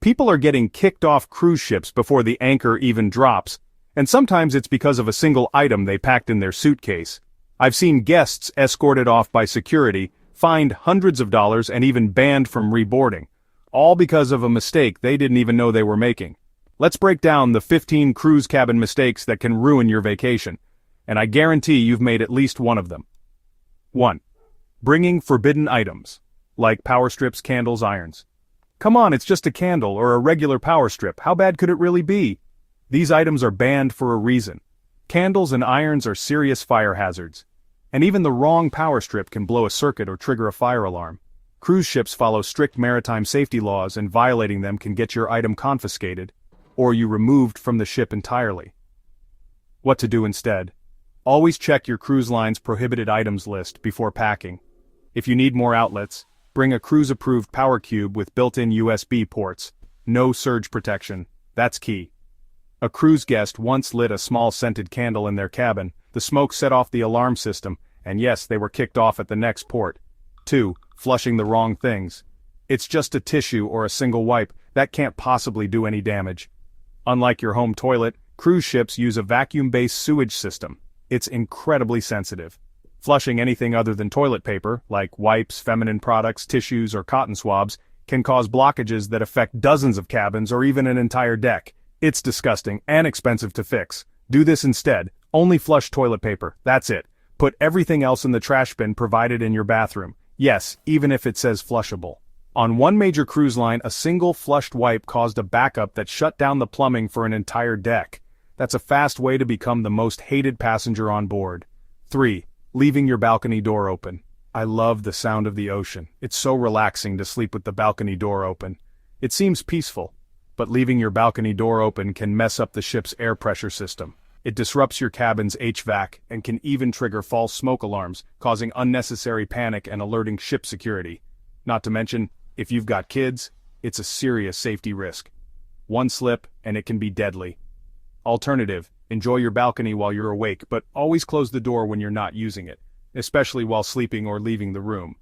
People are getting kicked off cruise ships before the anchor even drops, and sometimes it's because of a single item they packed in their suitcase. I've seen guests escorted off by security, fined hundreds of dollars and even banned from reboarding, all because of a mistake they didn't even know they were making. Let's break down the 15 cruise cabin mistakes that can ruin your vacation, and I guarantee you've made at least one of them. 1. Bringing forbidden items, like power strips, candles, irons. Come on, it's just a candle or a regular power strip, how bad could it really be? These items are banned for a reason. Candles and irons are serious fire hazards. And even the wrong power strip can blow a circuit or trigger a fire alarm. Cruise ships follow strict maritime safety laws, and violating them can get your item confiscated, or you removed from the ship entirely. What to do instead? Always check your cruise line's prohibited items list before packing. If you need more outlets, bring a cruise-approved power cube with built-in USB ports. No surge protection, that's key. A cruise guest once lit a small scented candle in their cabin. The smoke set off the alarm system, and yes, they were kicked off at the next port. 2. Flushing the wrong things. It's just a tissue or a single wipe, that can't possibly do any damage. Unlike your home toilet, cruise ships use a vacuum-based sewage system. It's incredibly sensitive. Flushing anything other than toilet paper, like wipes, feminine products, tissues, or cotton swabs, can cause blockages that affect dozens of cabins or even an entire deck. It's disgusting and expensive to fix. Do this instead. Only flush toilet paper, that's it. Put everything else in the trash bin provided in your bathroom. Yes, even if it says flushable. On one major cruise line, a single flushed wipe caused a backup that shut down the plumbing for an entire deck. That's a fast way to become the most hated passenger on board. 3. Leaving your balcony door open. I love the sound of the ocean. It's so relaxing to sleep with the balcony door open. It seems peaceful, but leaving your balcony door open can mess up the ship's air pressure system. It disrupts your cabin's HVAC and can even trigger false smoke alarms, causing unnecessary panic and alerting ship security. Not to mention, if you've got kids, it's a serious safety risk. One slip, and it can be deadly. Alternative, enjoy your balcony while you're awake, but always close the door when you're not using it, especially while sleeping or leaving the room.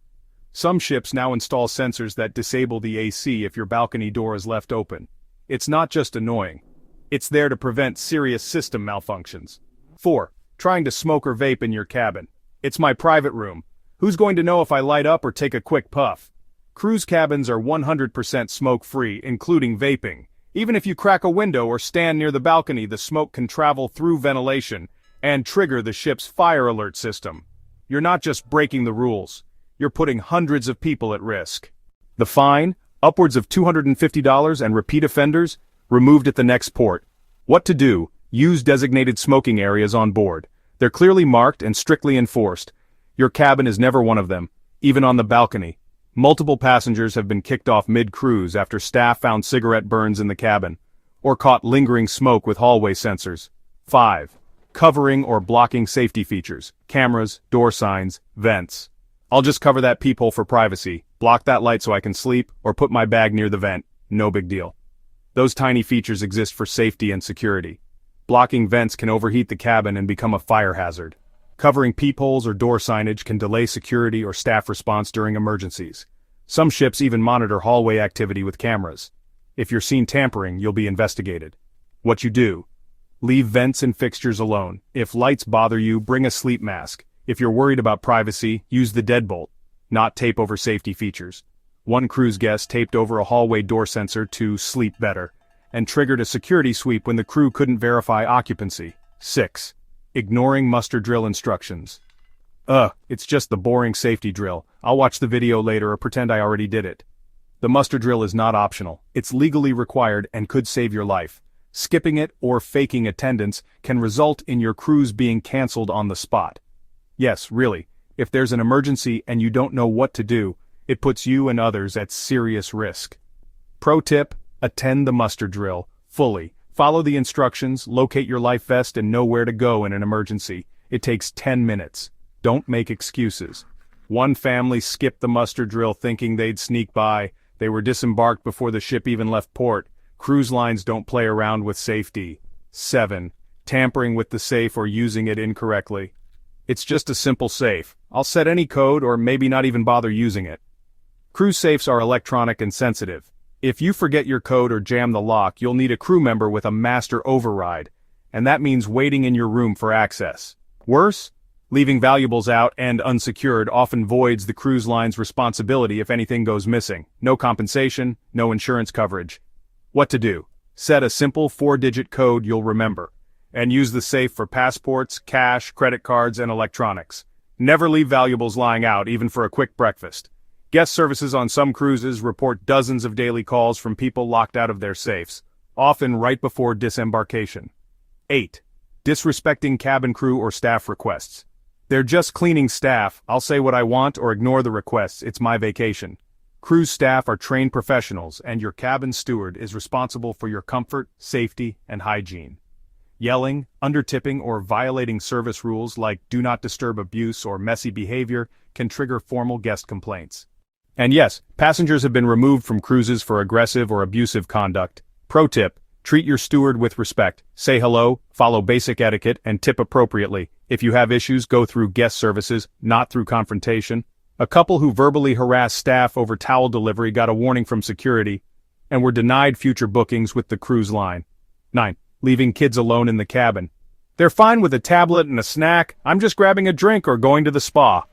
Some ships now install sensors that disable the AC if your balcony door is left open. It's not just annoying. It's there to prevent serious system malfunctions. 4. Trying to smoke or vape in your cabin. It's my private room. Who's going to know if I light up or take a quick puff? Cruise cabins are 100% smoke-free, including vaping. Even if you crack a window or stand near the balcony, the smoke can travel through ventilation and trigger the ship's fire alert system. You're not just breaking the rules. You're putting hundreds of people at risk. The fine, upwards of $250, and repeat offenders, removed at the next port. What to do? Use designated smoking areas on board. They're clearly marked and strictly enforced. Your cabin is never one of them, even on the balcony. Multiple passengers have been kicked off mid-cruise after staff found cigarette burns in the cabin, or caught lingering smoke with hallway sensors. 5. Covering or blocking safety features, cameras, door signs, vents. I'll just cover that peephole for privacy, block that light so I can sleep, or put my bag near the vent. No big deal. Those tiny features exist for safety and security. Blocking vents can overheat the cabin and become a fire hazard. Covering peepholes or door signage can delay security or staff response during emergencies. Some ships even monitor hallway activity with cameras. If you're seen tampering, you'll be investigated. What you do? Leave vents and fixtures alone. If lights bother you, bring a sleep mask. If you're worried about privacy, use the deadbolt. Not tape over safety features. One cruise guest taped over a hallway door sensor to sleep better, and triggered a security sweep when the crew couldn't verify occupancy. 6. Ignoring muster drill instructions. It's just the boring safety drill. I'll watch the video later or pretend I already did it. The muster drill is not optional. It's legally required and could save your life. Skipping it or faking attendance can result in your cruise being canceled on the spot. Yes, really, if there's an emergency and you don't know what to do, it puts you and others at serious risk. Pro tip, attend the muster drill fully. Follow the instructions, locate your life vest, and know where to go in an emergency. It takes 10 minutes. Don't make excuses. One family skipped the muster drill thinking they'd sneak by. They were disembarked before the ship even left port. Cruise lines don't play around with safety. 7. Tampering with the safe or using it incorrectly. It's just a simple safe. I'll set any code or maybe not even bother using it. Cruise safes are electronic and sensitive. If you forget your code or jam the lock, you'll need a crew member with a master override, and that means waiting in your room for access. Worse, leaving valuables out and unsecured often voids the cruise line's responsibility if anything goes missing. No compensation, no insurance coverage. What to do? Set a simple 4-digit code you'll remember, and use the safe for passports, cash, credit cards, and electronics. Never leave valuables lying out, even for a quick breakfast. Guest services on some cruises report dozens of daily calls from people locked out of their safes, often right before disembarkation. 8. Disrespecting cabin crew or staff requests. They're just cleaning staff, I'll say what I want or ignore the requests, it's my vacation. Cruise staff are trained professionals, and your cabin steward is responsible for your comfort, safety, and hygiene. Yelling, undertipping, or violating service rules like do not disturb abuse or messy behavior can trigger formal guest complaints. And yes, passengers have been removed from cruises for aggressive or abusive conduct. Pro tip: treat your steward with respect, say hello, follow basic etiquette, and tip appropriately. If you have issues, go through guest services, not through confrontation. A couple who verbally harassed staff over towel delivery got a warning from security, and were denied future bookings with the cruise line. 9. Leaving kids alone in the cabin. They're fine with a tablet and a snack, I'm just grabbing a drink or going to the spa.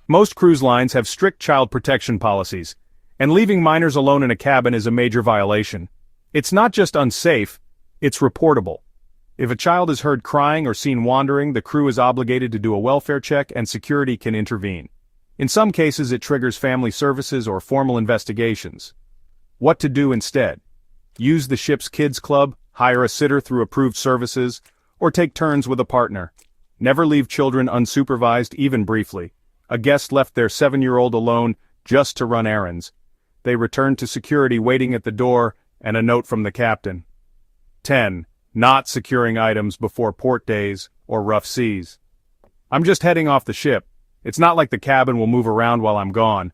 Most cruise lines have strict child protection policies, and leaving minors alone in a cabin is a major violation. It's not just unsafe, it's reportable. If a child is heard crying or seen wandering, the crew is obligated to do a welfare check and security can intervene. In some cases it triggers family services or formal investigations. What to do instead? Use the ship's kids club, hire a sitter through approved services, or take turns with a partner. Never leave children unsupervised, even briefly. A guest left their 7-year-old alone just to run errands. They returned to security waiting at the door and a note from the captain. 10. Not securing items before port days or rough seas. I'm just heading off the ship. It's not like the cabin will move around while I'm gone.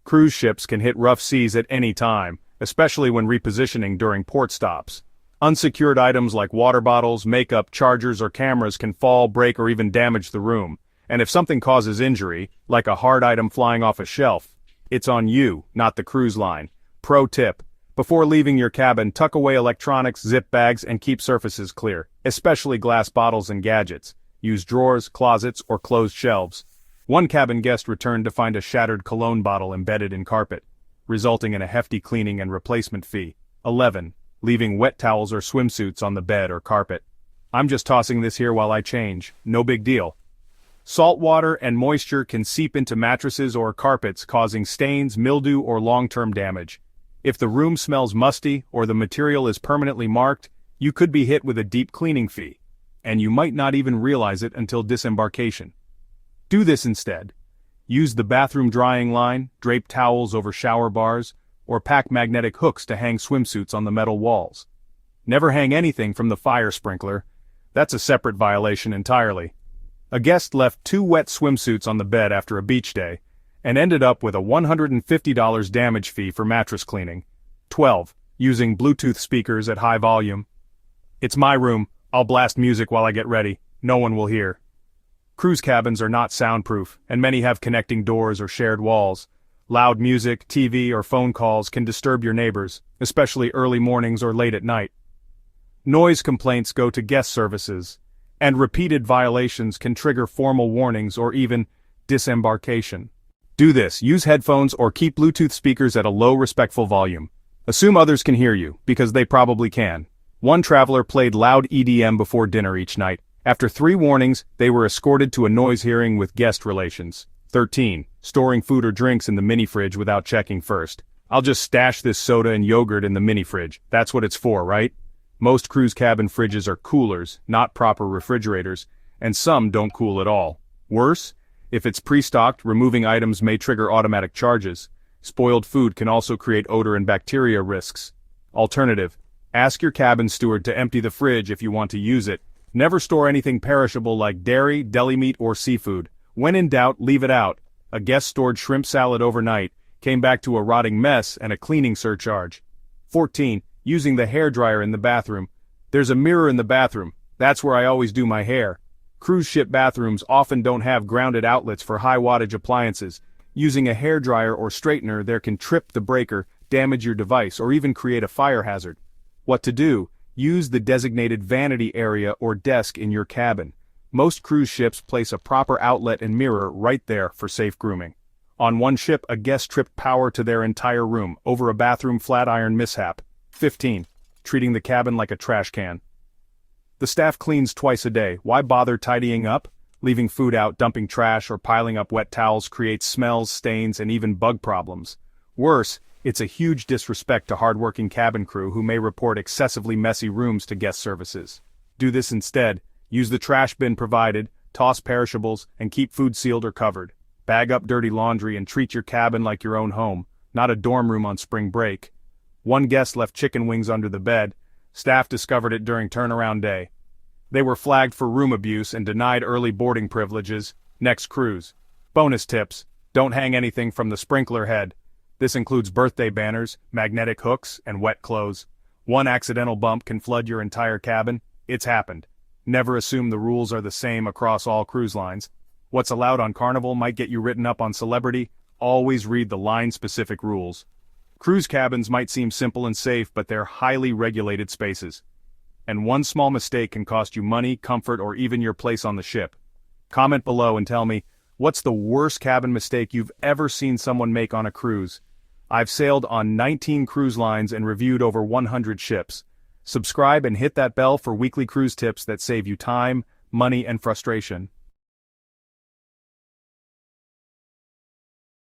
Cruise ships can hit rough seas at any time, especially when repositioning during port stops. Unsecured items like water bottles, makeup, chargers, or cameras can fall, break, or even damage the room. And if something causes injury, like a hard item flying off a shelf, it's on you, not the cruise line. Pro tip: before leaving your cabin, tuck away electronics, zip bags, and keep surfaces clear, especially glass bottles and gadgets. Use drawers, closets, or closed shelves. One cabin guest returned to find a shattered cologne bottle embedded in carpet, resulting in a hefty cleaning and replacement fee. 11. Leaving wet towels or swimsuits on the bed or carpet. I'm just tossing this here while I change, no big deal. Salt water and moisture can seep into mattresses or carpets, causing stains, mildew, or long-term damage. If the room smells musty or the material is permanently marked, you could be hit with a deep cleaning fee, and you might not even realize it until disembarkation. Do this instead. Use the bathroom drying line, drape towels over shower bars, or pack magnetic hooks to hang swimsuits on the metal walls. Never hang anything from the fire sprinkler. That's a separate violation entirely. A guest left 2 wet swimsuits on the bed after a beach day, and ended up with a $150 damage fee for mattress cleaning. 12. Using Bluetooth speakers at high volume. It's my room, I'll blast music while I get ready, no one will hear. Cruise cabins are not soundproof, and many have connecting doors or shared walls. Loud music, TV, or phone calls can disturb your neighbors, especially early mornings or late at night. Noise complaints go to guest services, and repeated violations can trigger formal warnings or even disembarkation. Do this: use headphones or keep Bluetooth speakers at a low, respectful volume. Assume others can hear you, because they probably can. One traveler played loud EDM before dinner each night. After 3 warnings, they were escorted to a noise hearing with guest relations. 13. Storing food or drinks in the mini-fridge without checking first. I'll just stash this soda and yogurt in the mini-fridge. That's what it's for, right? Most cruise cabin fridges are coolers, not proper refrigerators, and some don't cool at all. Worse, if it's pre-stocked, removing items may trigger automatic charges. Spoiled food can also create odor and bacteria risks. Alternative: ask your cabin steward to empty the fridge if you want to use it. Never store anything perishable like dairy, deli meat, or seafood. When in doubt, leave it out. A guest stored shrimp salad overnight, came back to a rotting mess and a cleaning surcharge. 14. Using the hairdryer in the bathroom. There's a mirror in the bathroom. That's where I always do my hair. Cruise ship bathrooms often don't have grounded outlets for high wattage appliances. Using a hairdryer or straightener there can trip the breaker, damage your device, or even create a fire hazard. What to do? Use the designated vanity area or desk in your cabin. Most cruise ships place a proper outlet and mirror right there for safe grooming. On one ship, a guest tripped power to their entire room over a bathroom flat iron mishap. 15. Treating the cabin like a trash can. The staff cleans twice a day. Why bother tidying up? Leaving food out, dumping trash, or piling up wet towels creates smells, stains, and even bug problems. Worse, it's a huge disrespect to hardworking cabin crew who may report excessively messy rooms to guest services. Do this instead. Use the trash bin provided, toss perishables, and keep food sealed or covered. Bag up dirty laundry and treat your cabin like your own home, not a dorm room on spring break. One guest left chicken wings under the bed. Staff discovered it during turnaround day. They were flagged for room abuse and denied early boarding privileges. Next cruise. Bonus tips: don't hang anything from the sprinkler head. This includes birthday banners, magnetic hooks, and wet clothes. One accidental bump can flood your entire cabin. It's happened. Never assume the rules are the same across all cruise lines. What's allowed on Carnival might get you written up on Celebrity. Always read the line-specific rules. Cruise cabins might seem simple and safe, but they're highly regulated spaces. And one small mistake can cost you money, comfort, or even your place on the ship. Comment below and tell me, what's the worst cabin mistake you've ever seen someone make on a cruise? I've sailed on 19 cruise lines and reviewed over 100 ships. Subscribe and hit that bell for weekly cruise tips that save you time, money, and frustration.